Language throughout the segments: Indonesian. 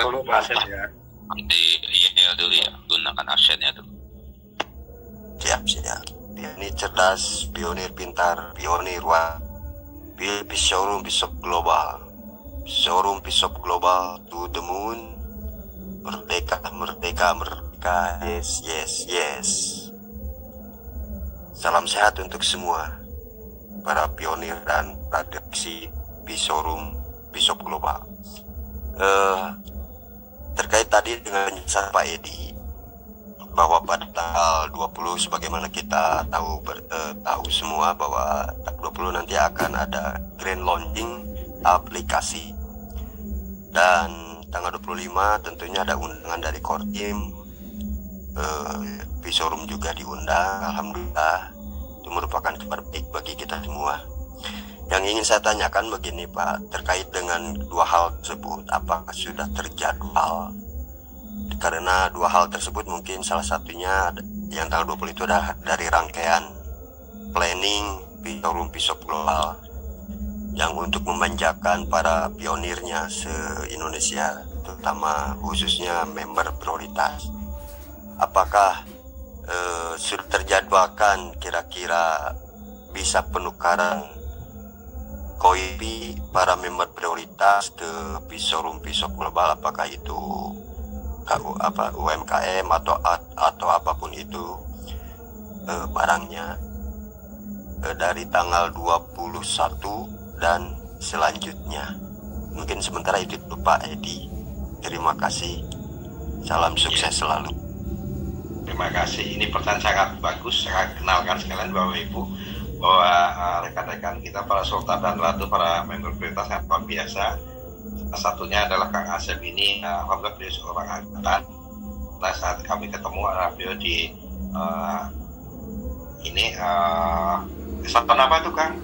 dulu Pak Asep ya. Di IEL dulu ya, gunakan aksennya dulu. Siap. Pionir cerdas, pionir pintar, pionir showroom Pisop global. Showroom Pisop global to the moon. Merdeka. Yes. Salam sehat untuk semua para pionir dan praktisi showroom Pisop global. Terkait tadi dengan penjelasan Pak Edi bahwa pada tanggal 20 sebagaimana kita tahu semua bahwa tanggal 20 nanti akan ada grand launching aplikasi, dan tanggal 25 tentunya ada undangan dari core team, showroom juga diundang. Alhamdulillah, itu merupakan kabar baik bagi kita semua. Yang ingin saya tanyakan begini Pak, terkait dengan dua hal tersebut, apakah sudah terjadwal? Karena dua hal tersebut mungkin salah satunya yang tanggal 20 itu adalah dari rangkaian planning showroom Pisop global yang untuk memanjakan para pionirnya se-Indonesia, terutama khususnya member prioritas. Apakah sudah terjadwalkan kira-kira bisa penukaran KOIPI para member prioritas ke showroom Pisop global, apakah itu UMKM atau apapun itu barangnya, dari tanggal 21 dan selanjutnya. Mungkin sementara itu Pak Edi. Terima kasih. Salam sukses selalu. Terima kasih. Ini pertanyaan sangat bagus. Saya kenalkan sekalian Bapak Ibu bahwa rekan-rekan kita para sultan dan ratu, para member prioritas yang luar biasa. Salah satunya adalah Kang Asep ini, alhamdulillah beliau seorang angkatan. Nah, saat kami ketemu beliau di kesatuan apa itu Kang?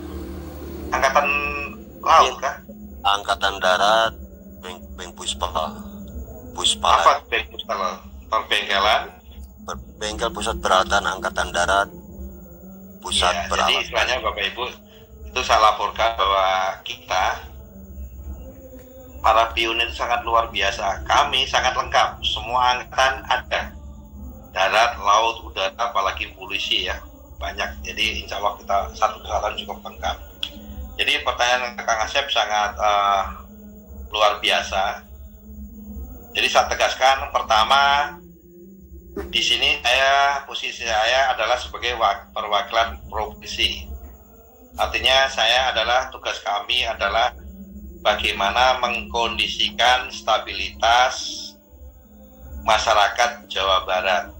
Angkatan laut kah? Angkatan darat, Beng Puspa. Apa Beng Puspa? Perbengkelan? Bengkel pusat peralatan angkatan darat. Pusat peralatan. Jadi istilahnya Bapak Ibu, itu saya laporkan bahwa kita para pionir sangat luar biasa. Kami sangat lengkap, semua angkatan ada, darat, laut, udara, apalagi polisi ya, banyak. Jadi insya Allah kita satu kesatuan cukup lengkap. Jadi pertanyaan Kang Asep sangat luar biasa. Jadi saya tegaskan, pertama di sini posisi saya adalah sebagai perwakilan provinsi. Artinya tugas kami adalah bagaimana mengkondisikan stabilitas masyarakat Jawa Barat.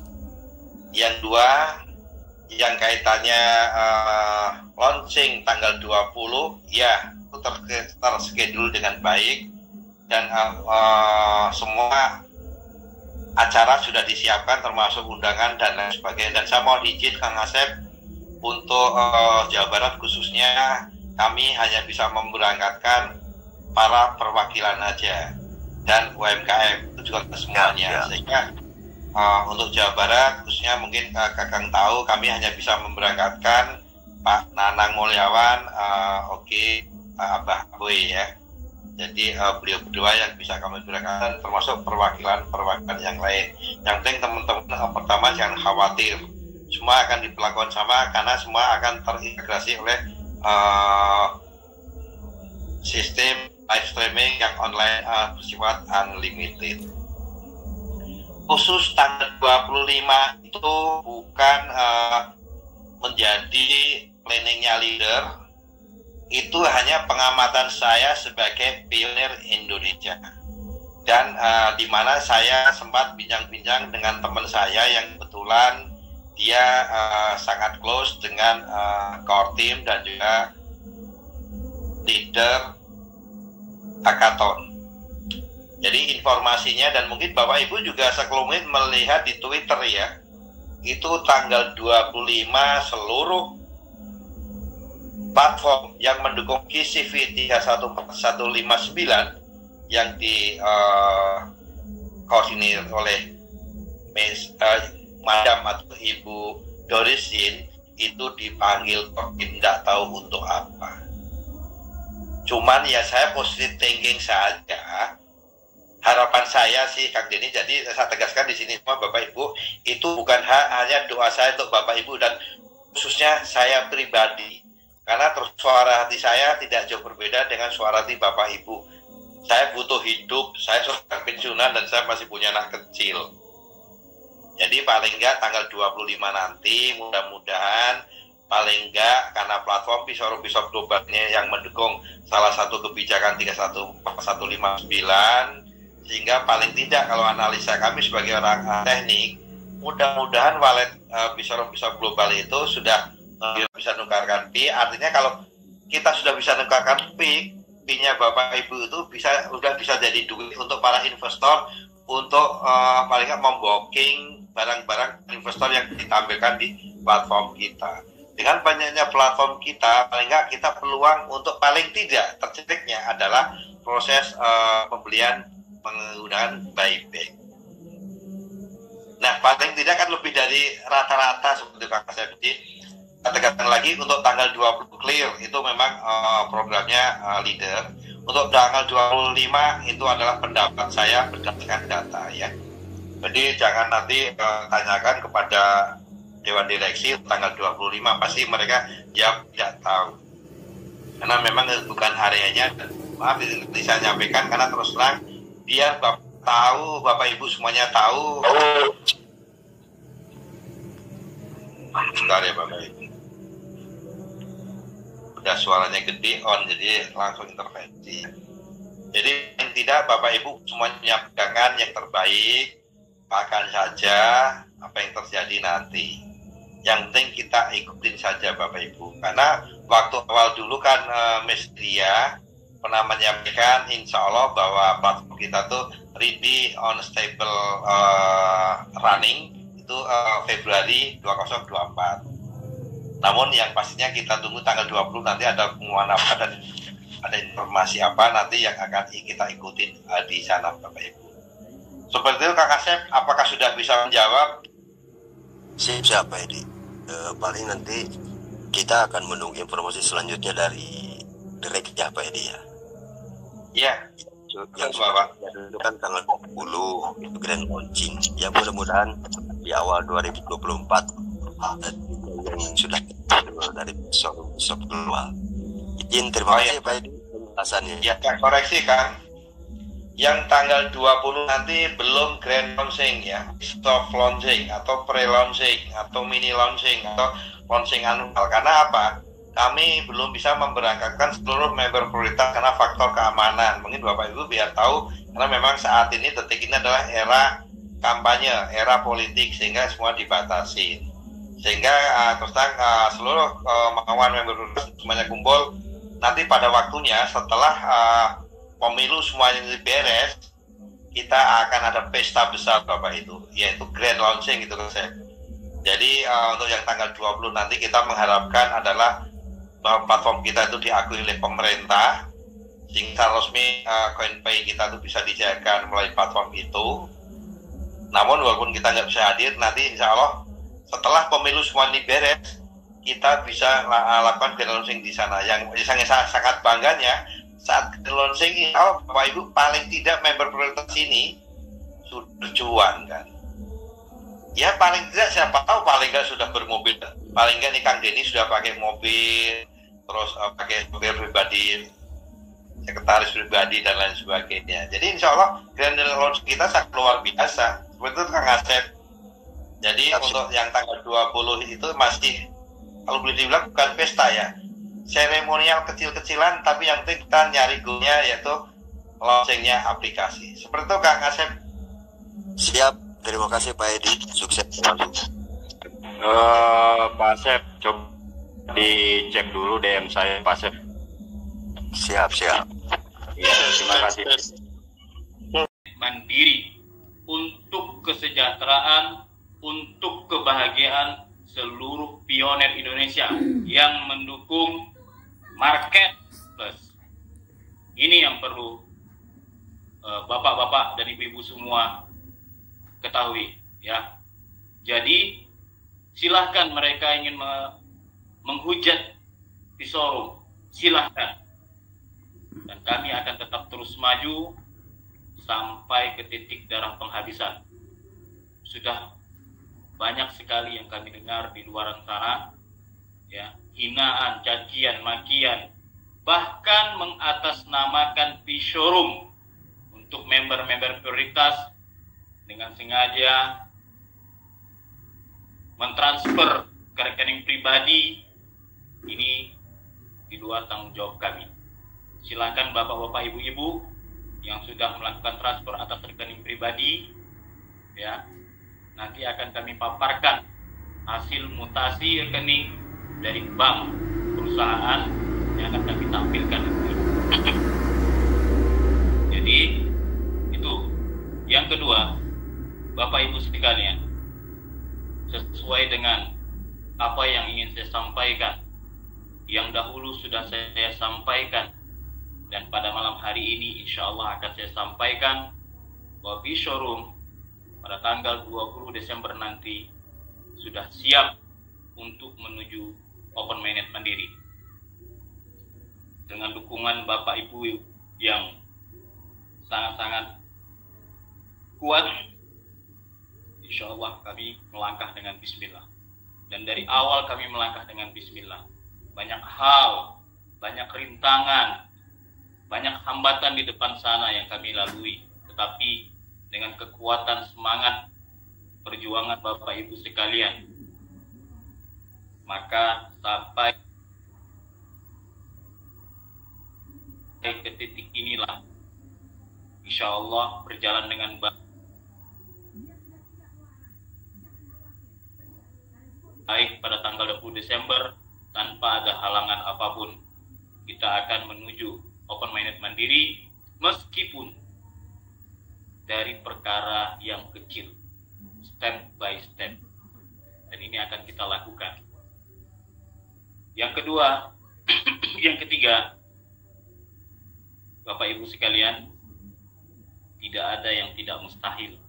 Yang dua, yang kaitannya launching tanggal 20, ya itu terschedule dengan baik, dan semua acara sudah disiapkan termasuk undangan dan lain sebagainya. Dan saya mau izin Kang Asep, untuk Jawa Barat khususnya kami hanya bisa memberangkatkan para perwakilan aja dan UMKM, itu juga semuanya. Sehingga untuk Jawa Barat khususnya mungkin Kakang tahu, kami hanya bisa memberangkatkan Pak Nanang Mulyawan, Abah Boy ya. Jadi beliau berdua yang bisa kami berangkatkan, termasuk perwakilan yang lain. Yang penting teman-teman pertama jangan khawatir, semua akan diperlakukan sama karena semua akan terintegrasi oleh sistem live streaming yang online bersifat unlimited. Khusus tanggal 25 itu bukan menjadi planningnya leader, itu hanya pengamatan saya sebagai pionir Indonesia. Dan di mana saya sempat bincang-bincang dengan teman saya yang kebetulan dia sangat close dengan core team dan juga leader hackathon. Jadi informasinya, dan mungkin Bapak Ibu juga sekelumit melihat di Twitter ya, itu tanggal 25 seluruh platform yang mendukung KCV 31459 yang koordinir oleh Madam atau Ibu Dorisin itu dipanggil tidak tahu untuk apa. Cuman ya saya positive thinking saja, harapan saya sih Kang Denny, jadi saya tegaskan di sini semua Bapak Ibu, itu bukan hanya doa saya untuk Bapak Ibu dan khususnya saya pribadi, karena terus suara hati saya tidak jauh berbeda dengan suara hati Bapak Ibu. Saya butuh hidup, saya sudah pensiunan dan saya masih punya anak kecil. Jadi paling enggak tanggal 25 nanti mudah-mudahan paling enggak karena platform Pisau Global ini yang mendukung salah satu kebijakan 314159, sehingga paling tidak kalau analisa kami sebagai orang teknik, mudah-mudahan wallet Pisau Global itu sudah bisa nukarkan P. Artinya kalau kita sudah bisa nukarkan P-nya Bapak Ibu itu sudah bisa jadi duit untuk para investor untuk paling nggak memboking barang-barang investor yang ditampilkan di platform kita. Dengan banyaknya platform kita, paling nggak kita peluang untuk paling tidak tercetiknya adalah proses pembelian menggunakan buyback. Nah, paling tidak kan lebih dari rata-rata seperti Pak Kasep. Tegaskan lagi untuk tanggal 20 clear itu memang programnya leader. Untuk tanggal 25 itu adalah pendapat saya berdasarkan data ya. Jadi jangan nanti tanyakan kepada Dewan Direksi tanggal 25, pasti mereka jawab tidak tahu. Karena memang bukan areanya. Maaf ini saya nyampaikan karena terus terang biar Bapak Ibu semuanya tahu. Bentar ya Bapak Ibu. Udah suaranya gede on, jadi langsung intervensi. Jadi yang tidak Bapak Ibu semuanya pegangan yang terbaik, pakai saja apa yang terjadi nanti. Yang penting kita ikutin saja Bapak Ibu. Karena waktu awal dulu kan Mesdia pernah menyampaikan insya Allah bahwa platform kita tuh ready on stable running itu Februari 2024. Namun yang pastinya kita tunggu tanggal 20 nanti ada pengumuman apa dan ada informasi apa nanti yang akan kita ikutin di sana Bapak Ibu. Seperti itu Kak Kasep, apakah sudah bisa menjawab? Siap Pak Edi. Paling nanti kita akan menunggu informasi selanjutnya dari Direct ya Pak Edi ya. Iya. Yang Bapak itu kan tanggal 20 itu grand launching. Ya mudah-mudahan di awal 2024 ada yang sudah dari shop global. Izin terima kasih Pak Edi penjelasannya. Ya, koreksi Kang. Yang tanggal 20 nanti belum grand launching ya, soft launching atau pre-launching atau mini launching atau launching annual. Karena apa? Kami belum bisa memberangkatkan seluruh member prioritas karena faktor keamanan. Mungkin Bapak Ibu biar tahu, karena memang saat ini detik ini adalah era kampanye, era politik, sehingga semua dibatasi. Sehingga terus terang seluruh mauan member prioritas semuanya kumpul nanti pada waktunya setelah pemilu semuanya beres, kita akan ada pesta besar Bapak itu, yaitu grand launching gitu kan saya. Jadi untuk yang tanggal 20 nanti kita mengharapkan adalah bahwa platform kita itu diakui oleh pemerintah, sehingga resmi CoinPay kita itu bisa dijalankan melalui platform itu. Namun walaupun kita nggak bisa hadir, nanti insya Allah setelah pemilu semua ini beres, kita bisa lakukan grand launching di sana. Yang sangat bangganya, saat launching ini, Bapak Ibu paling tidak member prioritas ini sudah berjuang kan. Ya paling tidak siapa tahu paling nggak sudah bermobil, paling nggak nih Kang Denny sudah pakai mobil, terus pakai mobil pribadi, sekretaris pribadi dan lain sebagainya. Jadi insya Allah grand launching kita sangat luar biasa. Seperti itu Kang Asep. Jadi untuk yang tanggal 20 itu masih kalau boleh dibilang bukan pesta ya, seremonial kecil-kecilan, tapi yang penting kita nyari goalnya yaitu launchingnya aplikasi. Seperti itu Kang Asep. Siap. Terima kasih Pak Edi, sukses selalu. Pak Asep, coba dicek dulu DM saya Pak Asep. Siap. Ya, terima kasih. Mandiri untuk kesejahteraan, untuk kebahagiaan seluruh pioner Indonesia yang mendukung market plus. Ini yang perlu bapak-bapak dan ibu-ibu semua ketahui ya. Jadi silahkan mereka ingin menghujat Pisaurum, silahkan, dan kami akan tetap terus maju sampai ke titik darah penghabisan. Sudah banyak sekali yang kami dengar di luar sana, ya, hinaan, cacian, makian, bahkan mengatasnamakan P-Showroom untuk member-member prioritas dengan sengaja mentransfer ke rekening pribadi. Ini di luar tanggung jawab kami. Silakan bapak-bapak, ibu-ibu yang sudah melakukan transfer atas rekening pribadi, ya, nanti akan kami paparkan hasil mutasi rekening dari bank perusahaan yang akan kami tampilkan nanti. Jadi itu. Yang kedua, Bapak Ibu sekalian, sesuai dengan apa yang ingin saya sampaikan, yang dahulu sudah saya sampaikan, dan pada malam hari ini insya Allah akan saya sampaikan bahwa P-Showroom pada tanggal 20 Desember nanti sudah siap untuk menuju open mainnet mandiri. Dengan dukungan Bapak Ibu yang sangat-sangat kuat, insya Allah kami melangkah dengan bismillah. Dan dari awal kami melangkah dengan bismillah. Banyak hal, banyak rintangan, banyak hambatan di depan sana yang kami lalui. Tetapi dengan kekuatan semangat perjuangan Bapak Ibu sekalian, maka sampai ke titik inilah insya Allah berjalan dengan baik pada tanggal 20 Desember tanpa ada halangan apapun. Kita akan menuju open mainnet mandiri meskipun dari perkara yang kecil, step by step, dan ini akan kita lakukan. Yang kedua, yang ketiga, Bapak Ibu sekalian, tidak ada yang tidak mustahil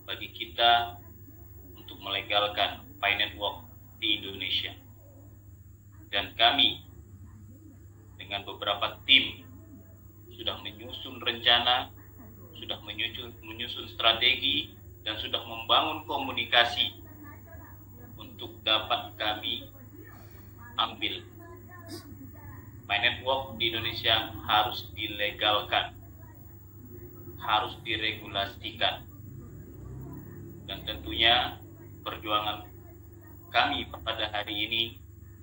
bagi kita untuk melegalkan Pi Network di Indonesia. Dan kami dengan beberapa tim sudah menyusun rencana, sudah menyusun strategi, dan sudah membangun komunikasi untuk dapat kami ambil. Pi Network di Indonesia harus dilegalkan, harus diregulasikan, dan tentunya perjuangan kami pada hari ini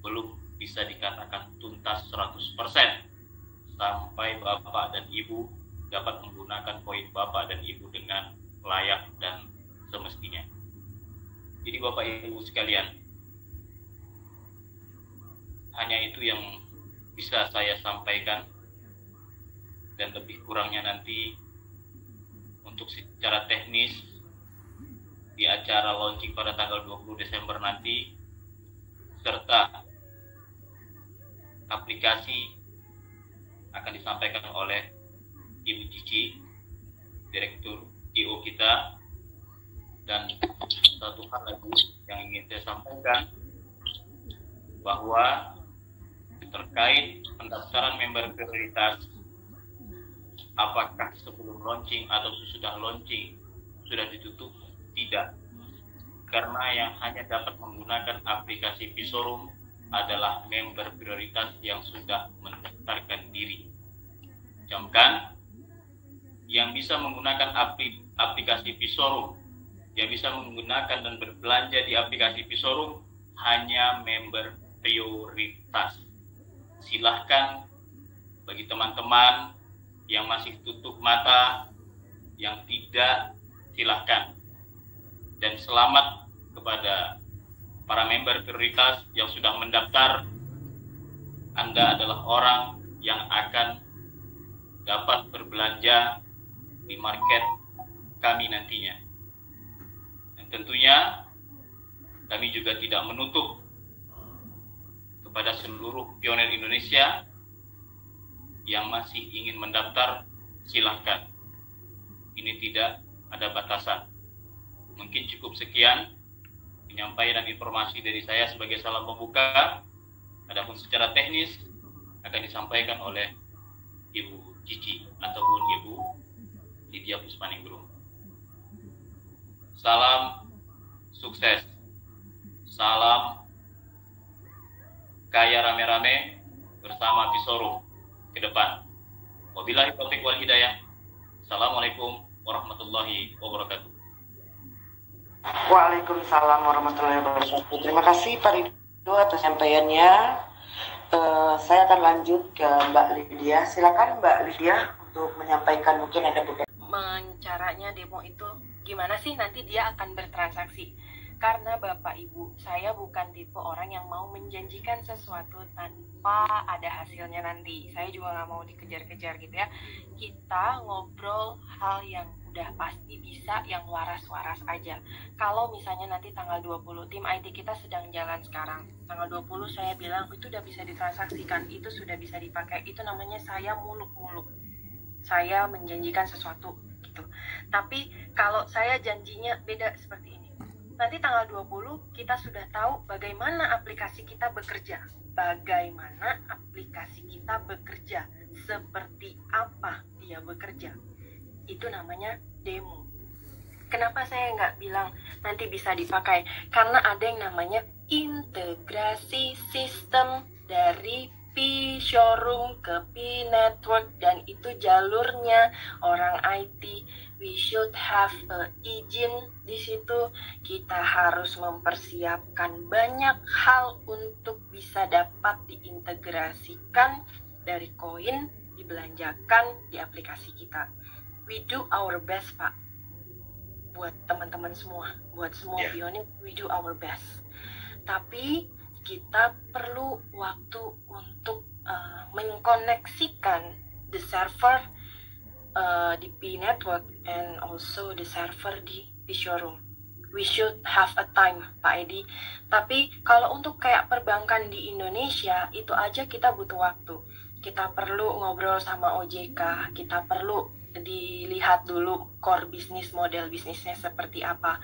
belum bisa dikatakan tuntas 100% sampai Bapak dan Ibu dapat menggunakan poin Bapak dan Ibu dengan layak dan semestinya. Jadi Bapak Ibu sekalian, hanya itu yang bisa saya sampaikan, dan lebih kurangnya nanti untuk secara teknis di acara launching pada tanggal 20 Desember nanti, serta aplikasi akan disampaikan oleh Ibu Cici, Direktur IO kita. Dan satu hal lagi yang ingin saya sampaikan, bahwa terkait pendaftaran member prioritas, apakah sebelum launching atau sesudah launching sudah ditutup? Tidak, karena yang hanya dapat menggunakan aplikasi P-Showroom adalah member prioritas yang sudah mendaftarkan diri. Camkan, yang bisa menggunakan aplikasi P-Showroom, yang bisa menggunakan dan berbelanja di aplikasi P-Showroom hanya member prioritas. Silahkan bagi teman-teman yang masih tutup mata, yang tidak, silahkan. Dan selamat kepada para member prioritas yang sudah mendaftar. Anda adalah orang yang akan dapat berbelanja di market kami nantinya. Dan tentunya kami juga tidak menutup kepada seluruh pionir Indonesia yang masih ingin mendaftar, silahkan. Ini tidak ada batasan. Mungkin cukup sekian penyampaian informasi dari saya sebagai salam pembuka. Adapun secara teknis akan disampaikan oleh Ibu Cici ataupun Ibu Lydia Puspaningrum. Salam sukses, salam kaya rame-rame bersama Pisoro ke depan. Wabillahi taufiq wal hidayah. Assalamualaikum warahmatullahi wabarakatuh. Waalaikumsalam warahmatullahi wabarakatuh. Terima kasih Pak Ridho atas sampaiannya. Saya akan lanjut ke Mbak Lydia. Silakan Mbak Lydia untuk menyampaikan, mungkin ada beberapa. Caranya demo itu gimana sih nanti dia akan bertransaksi? Karena Bapak Ibu, saya bukan tipe orang yang mau menjanjikan sesuatu tanpa ada hasilnya nanti. Saya juga nggak mau dikejar-kejar gitu ya. Kita ngobrol hal yang udah pasti bisa, yang waras-waras aja. Kalau misalnya nanti tanggal 20, tim IT kita sedang jalan sekarang. Tanggal 20 saya bilang itu udah bisa ditransaksikan, itu sudah bisa dipakai. Itu namanya saya muluk-muluk. Saya menjanjikan sesuatu gitu. Tapi kalau saya janjinya beda seperti ini. Nanti tanggal 20 kita sudah tahu bagaimana aplikasi kita bekerja. Bagaimana aplikasi kita bekerja. Seperti apa dia bekerja. Itu namanya demo. Kenapa saya nggak bilang nanti bisa dipakai? Karena ada yang namanya integrasi sistem dari P-Showroom ke P-Network, dan itu jalurnya orang IT. We should have izin di situ. Kita harus mempersiapkan banyak hal untuk bisa dapat diintegrasikan dari koin, dibelanjakan di aplikasi kita. We do our best, Pak. Buat teman-teman semua, buat semua Bionic, we do our best. Tapi kita perlu waktu untuk mengkoneksikan the server di P-Network and also the server di P-Showroom. We should have a time, Pak Edi. Tapi kalau untuk kayak perbankan di Indonesia, itu aja kita butuh waktu. Kita perlu ngobrol sama OJK, kita perlu dilihat dulu core bisnis, model bisnisnya seperti apa.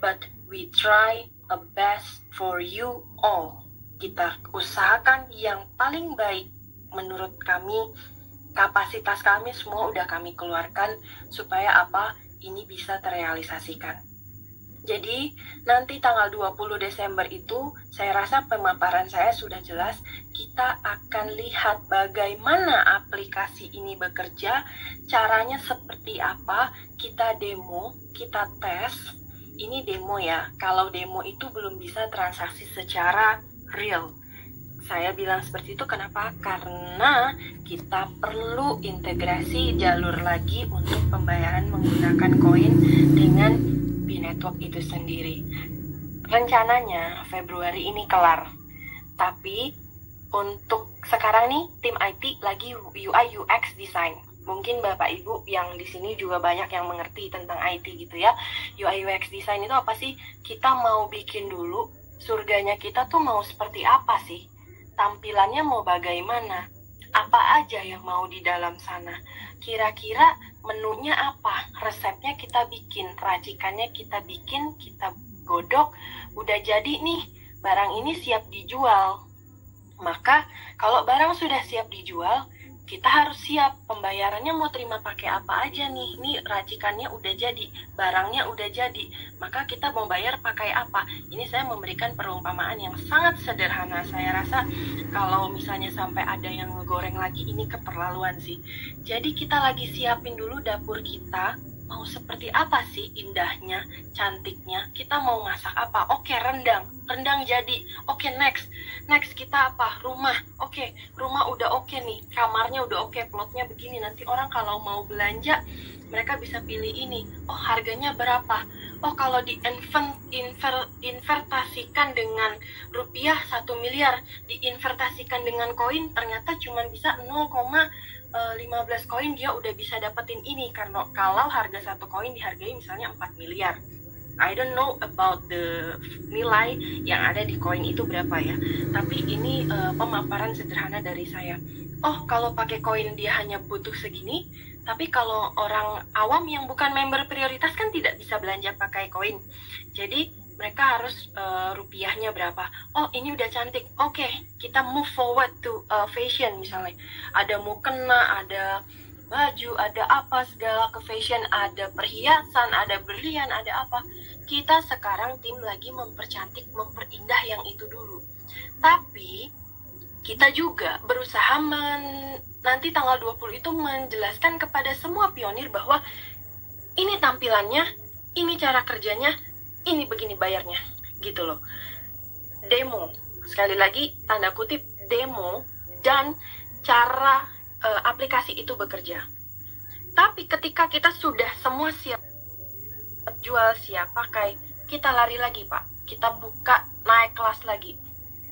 But we try a best for you all. Kita usahakan yang paling baik menurut kami. Kapasitas kami semua udah kami keluarkan supaya apa? Ini bisa terrealisasikan. Jadi nanti tanggal 20 Desember itu saya rasa pemaparan saya sudah jelas. Kita akan lihat bagaimana aplikasi ini bekerja, caranya seperti apa, kita demo, kita tes. Ini demo ya, kalau demo itu belum bisa transaksi secara real. Saya bilang seperti itu kenapa? Karena kita perlu integrasi jalur lagi untuk pembayaran menggunakan koin dengan P-Network itu sendiri. Rencananya Februari ini kelar. Tapi untuk sekarang nih tim IT lagi UI UX design. Mungkin Bapak Ibu yang di sini juga banyak yang mengerti tentang IT gitu ya. UI UX design itu apa sih? Kita mau bikin dulu surganya kita tuh mau seperti apa sih? Tampilannya mau bagaimana? Apa aja yang mau di dalam sana? Kira-kira menunya apa? Resepnya kita bikin, racikannya kita bikin, kita godok, udah jadi nih, barang ini siap dijual. Maka kalau barang sudah siap dijual, kita harus siap pembayarannya mau terima pakai apa aja nih. Ini racikannya udah jadi, barangnya udah jadi. Maka kita mau bayar pakai apa? Ini saya memberikan perumpamaan yang sangat sederhana. Saya rasa kalau misalnya sampai ada yang ngegoreng lagi, ini keterlaluan sih. Jadi kita lagi siapin dulu dapur kita. Mau seperti apa sih indahnya, cantiknya? Kita mau masak apa? Oke, rendang jadi. Oke, next kita apa? Rumah. Oke, rumah udah oke nih, kamarnya udah oke, plotnya begini. Nanti orang kalau mau belanja, mereka bisa pilih ini. Oh, harganya berapa? Oh, kalau diinvertasikan dengan rupiah 1 miliar, diinvertasikan dengan koin, ternyata cuma bisa 0,15 koin dia udah bisa dapetin ini. Karena kalau harga satu koin dihargai misalnya 4 miliar. I don't know about the nilai yang ada di koin itu berapa ya. Tapi ini pemaparan sederhana dari saya. Oh, kalau pakai koin dia hanya butuh segini. Tapi kalau orang awam yang bukan member prioritas kan tidak bisa belanja pakai koin. Jadi mereka harus rupiahnya berapa. Oh, ini udah cantik. Oke, kita move forward to fashion misalnya. Ada mukena, ada baju, ada apa segala ke fashion, ada perhiasan, ada berlian, ada apa. Kita sekarang tim lagi mempercantik, memperindah yang itu dulu. Tapi kita juga berusaha nanti tanggal 20 itu menjelaskan kepada semua pionir bahwa ini tampilannya, ini cara kerjanya, ini begini bayarnya, gitu loh. Demo, sekali lagi tanda kutip demo, dan cara aplikasi itu bekerja. Tapi ketika kita sudah semua siap jual, siap pakai, kita lari lagi Pak. Kita buka naik kelas lagi.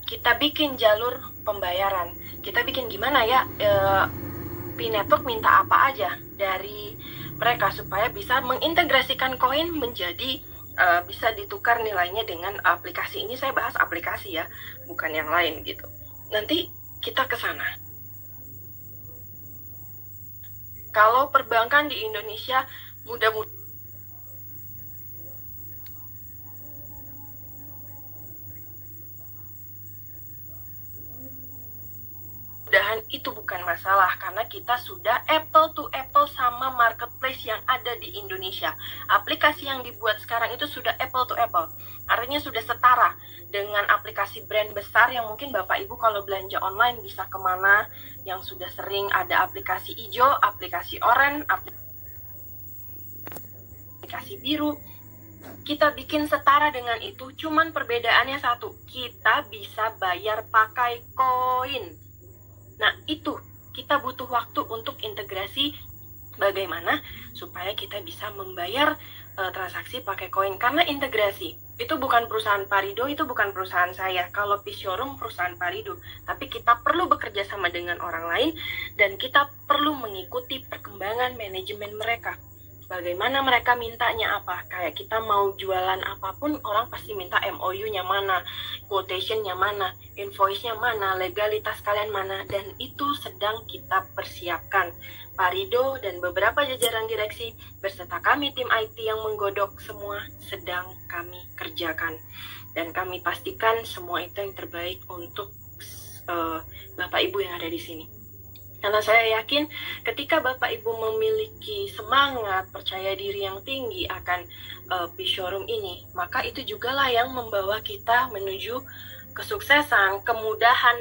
Kita bikin jalur pembayaran. Kita bikin gimana ya, P-Network minta apa aja dari mereka supaya bisa mengintegrasikan koin menjadi bisa ditukar nilainya dengan aplikasi. Ini saya bahas aplikasi ya, bukan yang lain gitu. Nanti kita ke sana. Kalau perbankan di Indonesia mudah-mudahan itu bukan masalah karena kita sudah apple to apple sama marketplace yang ada di Indonesia. Aplikasi yang dibuat sekarang itu sudah apple to apple. Artinya sudah setara dengan aplikasi brand besar yang mungkin Bapak Ibu kalau belanja online bisa kemana, yang sudah sering ada aplikasi hijau, aplikasi oranye, aplikasi biru. Kita bikin setara dengan itu, cuman perbedaannya satu, kita bisa bayar pakai koin. Nah, itu kita butuh waktu untuk integrasi bagaimana supaya kita bisa membayar transaksi pakai koin. Karena integrasi, itu bukan perusahaan Parido, itu bukan perusahaan saya. Kalau P-Showroom perusahaan Parido. Tapi kita perlu bekerja sama dengan orang lain dan kita perlu mengikuti perkembangan manajemen mereka. Bagaimana mereka mintanya apa? Kayak kita mau jualan apapun, orang pasti minta MOU-nya mana, quotation-nya mana, invoice-nya mana, legalitas kalian mana, dan itu sedang kita persiapkan. Parido dan beberapa jajaran direksi berserta kami tim IT yang menggodok semua sedang kami kerjakan. Dan kami pastikan semua itu yang terbaik untuk Bapak Ibu yang ada di sini. Karena saya yakin ketika Bapak Ibu memiliki semangat, percaya diri yang tinggi akan P-Showroom ini, maka itu juga lah yang membawa kita menuju kesuksesan, kemudahan,